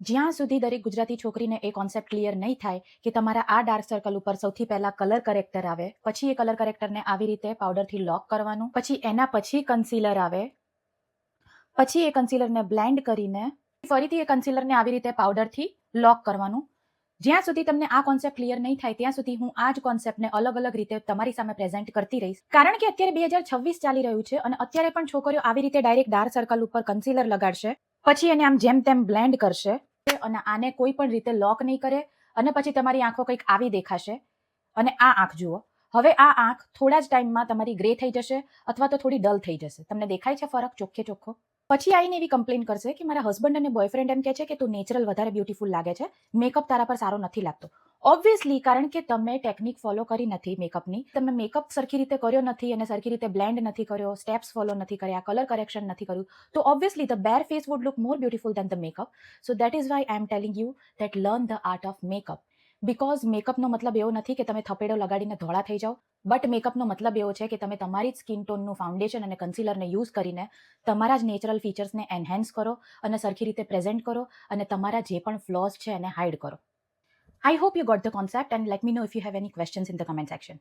જ્યાં સુધી દરેક ગુજરાતી છોકરીને એ કોન્સેપ્ટ ક્લિયર નહીં થાય કે તમારા આ ડાર્ક સર્કલ ઉપર સૌથી પહેલા કલર કરેક્ટર આવે, પછી એ કલર કરેક્ટરને આવી રીતે પાવડરથી લોક કરવાનું, પછી એના પછી કન્સીલર આવે, પછી એ કન્સીલરને બ્લેન્ડ કરીને ફરીથી એ કન્સીલરને આવી રીતે પાવડરથી લોક કરવાનું. જ્યાં સુધી તમને આ કોન્સેપ્ટ ક્લિયર નહીં થાય ત્યાં સુધી હું આ જ કોન્સેપ્ટને અલગ અલગ રીતે તમારી સામે પ્રેઝન્ટ કરતી રહીશ. કારણ કે અત્યારે 2026 ચાલી રહ્યું છે અને અત્યારે પણ છોકરીઓ આવી રીતે ડાયરેક્ટ ડાર્ક સર્કલ ઉપર કન્સીલર લગાડશે, પછી એને આમ જેમ તેમ બ્લેન્ડ કરશે અને આને કોઈ પણ રીતે લોક નહીં કરે અને પછી તમારી આંખો કંઈક આવી દેખાશે. અને આ આંખ જુઓ, હવે આ આંખ થોડા જ ટાઈમમાં તમારી ગ્રે થઈ જશે અથવા તો થોડી ડલ થઈ જશે. તમને દેખાય છે ફરક ચોખ્ખે ચોખ્ખો? પછી આવીને એવી કમ્પ્લેન કરશે કે મારા હસબન્ડ અને બોયફ્રેન્ડ એમ કહે છે કે તું નેચરલ વધારે બ્યુટીફુલ લાગે છે, મેકઅપ તારા પર સારો નથી લાગતો. ઓબ્વિયસલી, કારણ કે તમે ટેકનિક ફોલો કરી નથી મેકઅપની, તમે મેકઅપ સરખી રીતે કર્યો નથી અને સરખી રીતે બ્લેન્ડ નથી કર્યો, સ્ટેપ્સ ફોલો નથી કર્યા, કલર કરેક્શન નથી કર્યું, તો obviously the bare face would look more beautiful than the makeup. So that is why I am telling you that learn the art of makeup. Because મેકઅપનો મતલબ એવો નથી કે તમે થપેડો લગાડીને ધોળા થઈ જાઓ, બટ મેકઅપનો મતલબ એવો છે કે તમે તમારી જ સ્કિન ટોનનું ફાઉન્ડેશન અને કન્સીલરને યુઝ કરીને તમારા જ નેચરલ ફીચર્સને એન્હેન્સ કરો અને સરખી રીતે પ્રેઝન્ટ કરો અને તમારા જે પણ ફ્લોઝ છે એને હાઇડ કરો. I hope you got the concept and let me know if you have any questions in the comment section.